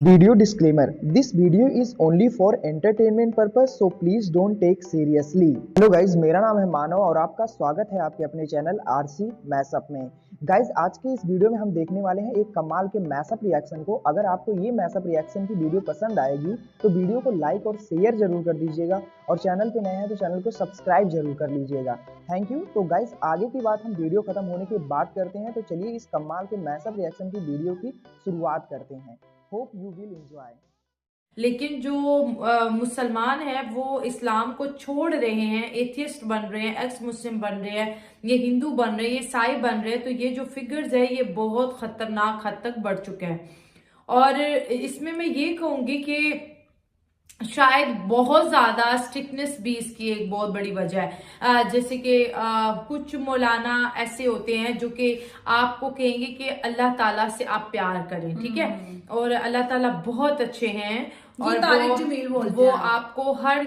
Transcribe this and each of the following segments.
Video disclaimer: This video is only for entertainment purpose, so please don't take seriously. Hello guys, मेरा नाम है मानव और आपका स्वागत है आपके अपने चैनल आरसी मैशअप में। गाइज, आज के इस वीडियो में हम देखने वाले हैं एक कमाल के मैशअप रिएक्शन को। अगर आपको ये मैशअप रिएक्शन की वीडियो पसंद आएगी तो वीडियो को लाइक और शेयर जरूर कर दीजिएगा और चैनल पे नए हैं तो चैनल को सब्सक्राइब जरूर कर लीजिएगा। Thank you. तो गाइज, आगे की बात हम वीडियो खत्म होने के बाद करते हैं, तो चलिए इस कमाल के मैशअप रिएक्शन की वीडियो की शुरुआत करते हैं। Hope you will enjoy. लेकिन जो मुसलमान है वो इस्लाम को छोड़ रहे हैं, एथियस्ट बन रहे हैं, एक्स मुस्लिम बन रहे हैं, ये हिंदू बन रहे हैं, ये ईसाई बन रहे हैं, तो ये जो फिगर्स है ये बहुत खतरनाक हद तक बढ़ चुके हैं। और इसमें मैं ये कहूंगी कि शायद बहुत ज्यादा स्ट्रिक्टनेस भी इसकी एक बहुत बड़ी वजह है। जैसे कि कुछ मौलाना ऐसे होते हैं जो कि आपको कहेंगे कि अल्लाह ताला से आप प्यार करें, ठीक है, और अल्लाह ताला बहुत अच्छे हैं और वो आपको हर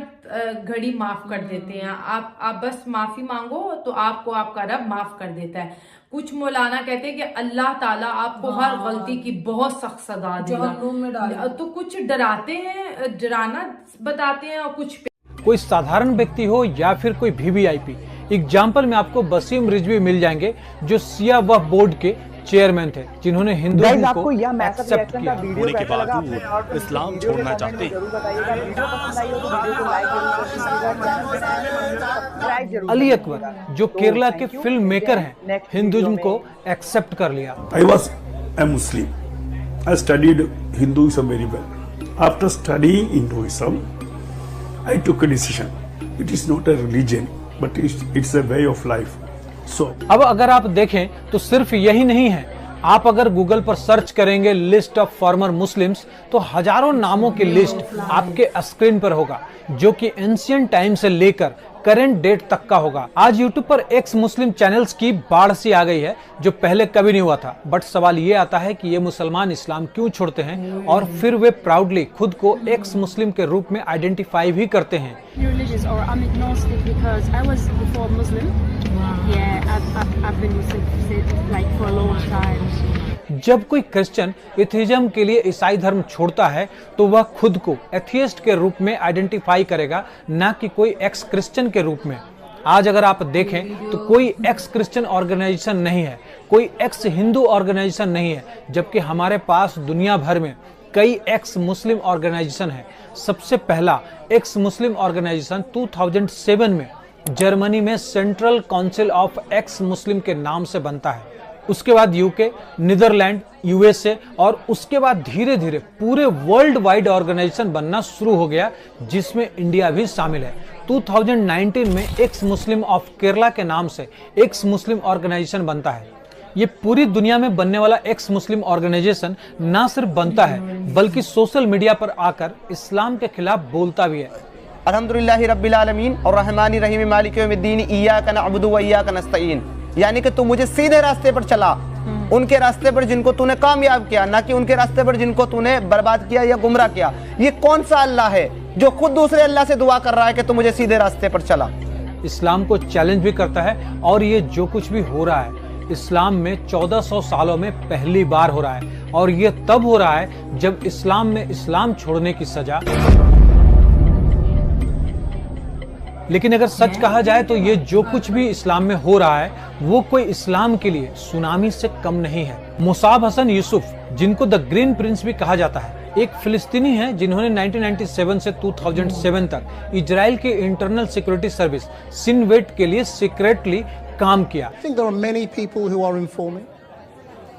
घड़ी माफ कर देते हैं। आप बस माफी मांगो तो आपको आपका रब माफ कर देता है। कुछ मौलाना कहते हैं कि अल्लाह ताला आपको हर गलती की बहुत सख्त सजा देगा। तो कुछ डराते हैं, डराना बताते हैं और कुछ कोई साधारण व्यक्ति हो या फिर कोई वीवीआईपी। एग्जाम्पल में आपको वसीम रिजवी मिल जाएंगे जो सिया वक्फ बोर्ड के चेयरमैन थे, जिन्होंने हिंदुइज्म को एक्सेप्ट किया। होने के बावजूद इस्लाम छोड़ना चाहते हैं। अली अकबर जो केरला के फिल्म मेकर हैं, हिंदुइज्म को एक्सेप्ट कर लिया। I was a Muslim. I studied Hinduism very well. After studying Hinduism, I took a decision. It is not a religion, but it's a way of life. अब अगर आप देखें तो सिर्फ यही नहीं है। आप अगर गूगल पर सर्च करेंगे लिस्ट ऑफ फॉर्मर मुस्लिम्स तो हजारों नामों की लिस्ट आपके स्क्रीन पर होगा, जो कि एंशिएंट टाइम से लेकर करंट डेट तक का होगा। आज यूट्यूब पर एक्स मुस्लिम चैनल्स की बाढ़ सी आ गई है, जो पहले कभी नहीं हुआ था। बट सवाल ये आता है कि ये मुसलमान इस्लाम क्यों छोड़ते हैं और फिर वे प्राउडली खुद को एक्स मुस्लिम के रूप में आइडेंटिफाई भी करते हैं। जब कोई क्रिश्चियन एथिज्म के लिए ईसाई धर्म छोड़ता है तो वह खुद को एथियस्ट के रूप में आइडेंटिफाई करेगा, ना कि कोई एक्स क्रिश्चियन के रूप में। आज अगर आप देखें तो कोई एक्स क्रिश्चियन ऑर्गेनाइजेशन नहीं है, कोई एक्स हिंदू ऑर्गेनाइजेशन नहीं है, जबकि हमारे पास दुनिया भर में कई एक्स मुस्लिम ऑर्गेनाइजेशन है। सबसे पहला एक्स मुस्लिम ऑर्गेनाइजेशन 2007 में जर्मनी में सेंट्रल काउंसिल ऑफ एक्स मुस्लिम के नाम से बनता है। उसके बाद यूके, नीदरलैंड, यूएसए और उसके बाद धीरे धीरे पूरे वर्ल्ड वाइड ऑर्गेनाइजेशन बनना शुरू हो गया, जिसमें इंडिया भी शामिल है। 2019 में एक्स मुस्लिम ऑफ केरला के नाम से एक्स मुस्लिम ऑर्गेनाइजेशन बनता है। ये पूरी दुनिया में बनने वाला एक्स मुस्लिम ऑर्गेनाइजेशन ना सिर्फ बनता है बल्कि सोशल मीडिया पर आकर इस्लाम के खिलाफ बोलता भी है। अल्हम्दुलिल्लाहि रब्बिल आलमीन और रहमानिर रहीम मालिक यौमिद्दीन इय्याका नअबुदु व इय्याका नस्तईन। यानी कि तू मुझे सीधे रास्ते पर चला, उनके रास्ते पर जिनको तूने कामयाब किया, ना कि उनके रास्ते पर जिनको तूने बर्बाद किया या गुमराह किया। ये कौन सा अल्लाह है जो खुद दूसरे अल्लाह से दुआ कर रहा है कि तू मुझे सीधे रास्ते पर चला। इस्लाम को चैलेंज भी करता है और ये जो कुछ भी हो रहा है इस्लाम में 1400 सालों में पहली बार हो रहा है, और ये तब हो रहा है जब इस्लाम में इस्लाम छोड़ने की सजा। लेकिन अगर सच कहा जाए तो ये जो कुछ भी इस्लाम में हो रहा है वो कोई इस्लाम के लिए सुनामी से कम नहीं है। मुसाब हसन यूसुफ, जिनको द ग्रीन प्रिंस भी कहा जाता है, एक फिलिस्तीनी है जिन्होंने 1997 से 2007 तक इजराइल के इंटरनल सिक्योरिटी सर्विस सिनवेट के लिए सीक्रेटली काम किया।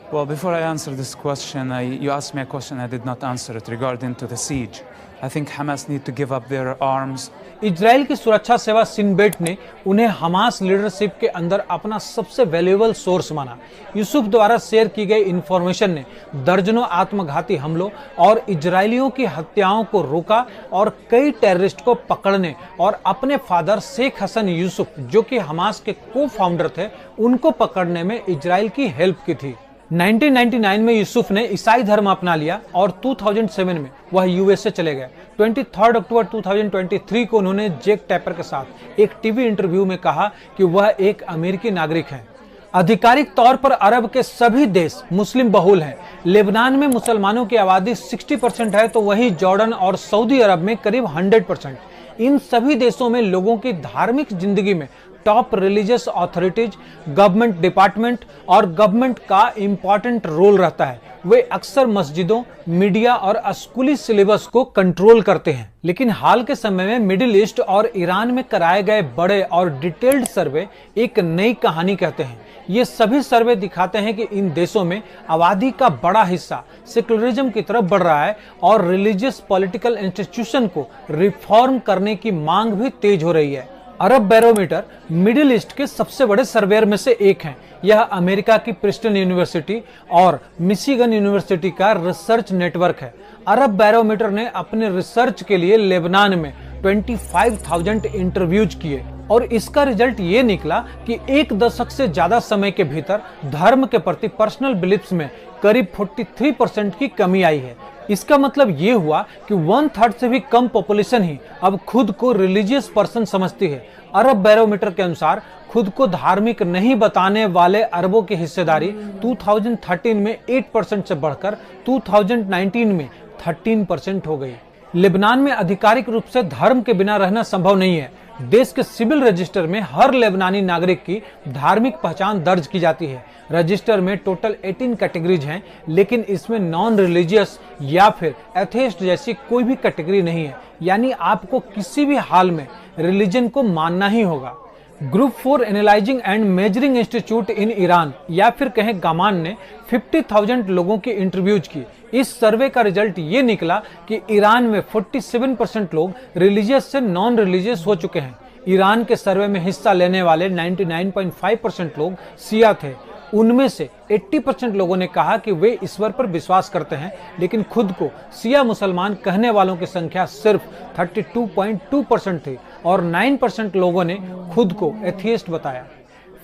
Well, before I answer this question, you asked me a question, I did not answer it regarding to the siege. I think Hamas need to give up their arms. Israel की सुरक्षा सेवा सिनबेट ने उन्हें Hamas leadership के अंदर अपना सबसे valuable source माना। यूसुफ द्वारा शेयर की गई इंफॉर्मेशन ने दर्जनों आत्मघाती हमलों और इजरायलियों की हत्याओं को रोका और कई टेररिस्ट को पकड़ने और अपने फादर शेख हसन यूसुफ, जो कि हमास के को फाउंडर थे, उनको पकड़ने में इजराइल की हेल्प की थी। 1999 में यूसुफ ने ईसाई धर्म अपना लिया और 2007 में वह यूएसए चले गए। 23 अक्टूबर 2023 को उन्होंने जैक टैपर के साथ एक टीवी इंटरव्यू में कहा कि वह एक अमेरिकी नागरिक हैं। आधिकारिक तौर पर अरब के सभी देश मुस्लिम बहुल हैं। लेबनान में मुसलमानों की आबादी 60% है, तो वहीं जॉर्डन और सऊदी अरब में करीब 100%। इन सभी देशों में लोगों की धार्मिक जिंदगी में top religious authorities, government department और गवर्नमेंट का इंपॉर्टेंट रोल रहता है। वे अक्सर मस्जिदों, मीडिया और स्कूली सिलेबस को कंट्रोल करते हैं। लेकिन हाल के समय में मिडिल ईस्ट और ईरान में कराए गए बड़े और डिटेल्ड सर्वे एक नई कहानी कहते हैं। ये सभी सर्वे दिखाते हैं कि इन देशों में आबादी का बड़ा हिस्सा सेकुलरिज्म की तरफ बढ़ रहा है और रिलीजियस पॉलिटिकल इंस्टीट्यूशन को रिफॉर्म करने की मांग भी तेज हो रही है। अरब बैरोमीटर मिडिल ईस्ट के सबसे बड़े सर्वेयर में से एक है। यह अमेरिका की प्रिंसटन यूनिवर्सिटी और मिशिगन यूनिवर्सिटी का रिसर्च नेटवर्क है। अरब बैरोमीटर ने अपने रिसर्च के लिए लेबनान में 25,000 इंटरव्यूज किए और इसका रिजल्ट ये निकला कि एक दशक से ज्यादा समय के भीतर धर्म के प्रति पर्सनल बिलीफ्स में करीब 43% की कमी आई है। इसका मतलब ये हुआ कि 1/3 से भी कम पॉपुलेशन ही अब खुद को रिलीजियस पर्सन समझती है। अरब बैरोमीटर के अनुसार खुद को धार्मिक नहीं बताने वाले अरबों की हिस्सेदारी 2013 में 8% से बढ़कर 2019 में 13% हो गई। लेबनान में आधिकारिक रूप से धर्म के बिना रहना संभव नहीं है। देश के सिविल रजिस्टर में हर लेबनानी नागरिक की धार्मिक पहचान दर्ज की जाती है। रजिस्टर में टोटल 18 कैटेगरीज हैं, लेकिन इसमें नॉन रिलीजियस या फिर एथेइस्ट जैसी कोई भी कैटेगरी नहीं है, यानी आपको किसी भी हाल में रिलीजन को मानना ही होगा। Group 4 analysing and measuring institute in Iran या फिर कहें गामान ने 50,000 लोगों की इंटरव्यूज की। इस सर्वे का रिजल्ट ये निकला कि ईरान में 47% लोग रिलीजियस से नॉन रिलीजियस हो चुके हैं। ईरान के सर्वे में हिस्सा लेने वाले 99.5% लोग शिया थे। उनमें से 80% लोगों ने कहा कि वे ईश्वर पर विश्वास करते हैं, लेकिन खुद को शिया मुसलमान कहने वालों की संख्या सिर्फ 32.2% थी और 9% लोगों ने खुद को एथियस्ट बताया।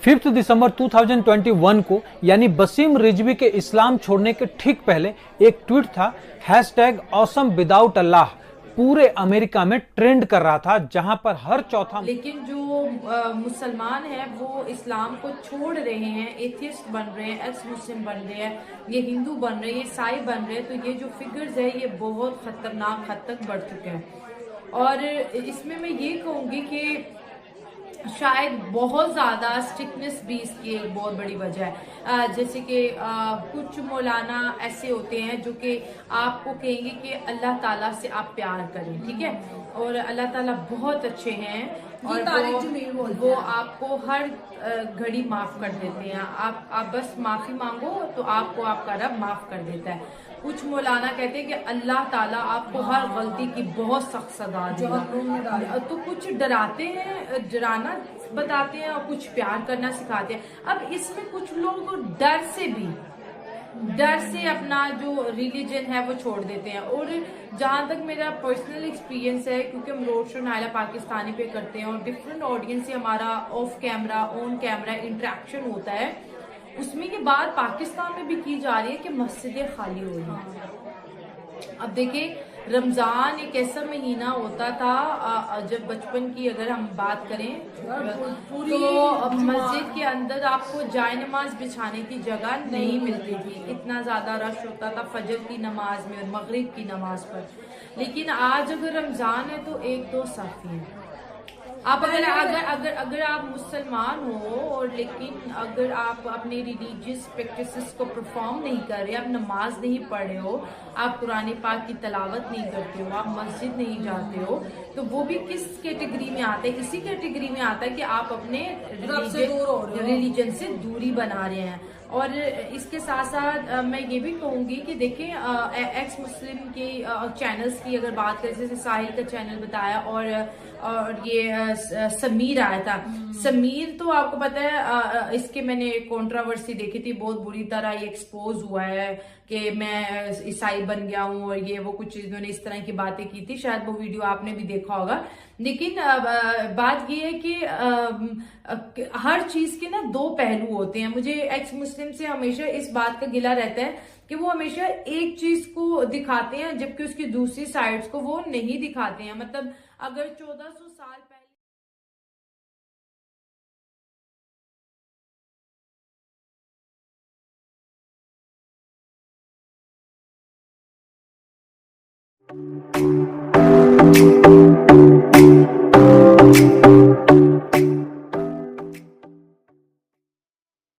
5 दिसंबर 2021 को यानी वसीम रिजवी के इस्लाम छोड़ने के ठीक पहले एक ट्वीट था #awesome_without_Allah पूरे अमेरिका में ट्रेंड कर रहा था, जहां पर हर चौथा। लेकिन जो मुसलमान है वो इस्लाम को छोड़ रहे हैं, एथियस्ट बन रहे हैं, एक्स मुस्लिम बन रहे हैं, ये हिंदू बन रहे हैं, ये ईसाई बन रहे हैं। तो ये जो फिगर्स है ये बहुत खतरनाक हद तक बढ़ चुके हैं। और इसमें मैं ये कहूँगी कि शायद बहुत ज़्यादा स्ट्रिक्टनेस भी इसकी एक बहुत बड़ी वजह है। जैसे कि कुछ मौलाना ऐसे होते हैं जो कि आपको कहेंगे कि अल्लाह ताला से आप प्यार करें, ठीक है, और अल्लाह ताला बहुत अच्छे हैं और वो आपको हर घड़ी माफ़ कर देते हैं। आप बस माफ़ी मांगो तो आपको आपका रब माफ़ कर देता है। कुछ मौलाना कहते हैं कि अल्लाह ताला आपको हर गलती की बहुत सख्त सजा देगा। तो कुछ डराते हैं, डराना बताते हैं और कुछ प्यार करना सिखाते हैं। अब इसमें कुछ लोग डर से अपना जो रिलीजन है वो छोड़ देते हैं। और जहाँ तक मेरा पर्सनल एक्सपीरियंस है, क्योंकि हम रोड शो नायला पाकिस्तानी पे करते हैं और डिफरेंट ऑडियंस से हमारा of camera on camera interaction होता है, उसमें के बाद पाकिस्तान में भी की जा रही है कि मस्जिदें खाली हो रही हैं। अब देखिए, रमजान एक ऐसा महीना होता था, जब बचपन की अगर हम बात करें तो मस्जिद के अंदर आपको जाए नमाज बिछाने की जगह नहीं मिलती थी। इतना ज्यादा रश होता था फजर की नमाज में और मगरिब की नमाज पर। लेकिन आज अगर रमजान है तो 1-2 साफ हैं। आप अगर आप मुसलमान हो और लेकिन अगर आप अपने रिलीजियस प्रैक्टिसेस को परफॉर्म नहीं कर रहे, आप नमाज नहीं पढ़ रहे हो, आप कुरान पाक की तलावत नहीं करते हो, आप मस्जिद नहीं जाते हो, तो वो भी किस कैटेगरी में आता है? इसी कैटेगरी में आता है कि आप अपने रिलीजन से दूरी बना रहे हैं। और इसके साथ साथ मैं ये भी कहूँगी कि देखें, एक्स मुस्लिम के चैनल्स की अगर बात करें, जैसे साहिल का चैनल बताया और ये समीर आया था। समीर तो आपको पता है, इसके मैंने कंट्रोवर्सी देखी थी, बहुत बुरी तरह ये एक्सपोज हुआ है कि मैं ईसाई बन गया हूँ और ये वो कुछ इन्होंने इस तरह की बातें की थी। शायद वो वीडियो आपने भी देखा होगा। लेकिन बात ये है कि हर चीज के ना 2 पहलू होते हैं। मुझे एक्स मुस्लिम से हमेशा इस बात का गिला रहता है कि वो हमेशा एक चीज को दिखाते हैं जबकि उसकी दूसरी साइड्स को वो नहीं दिखाते हैं। मतलब अगर 1400 साल है।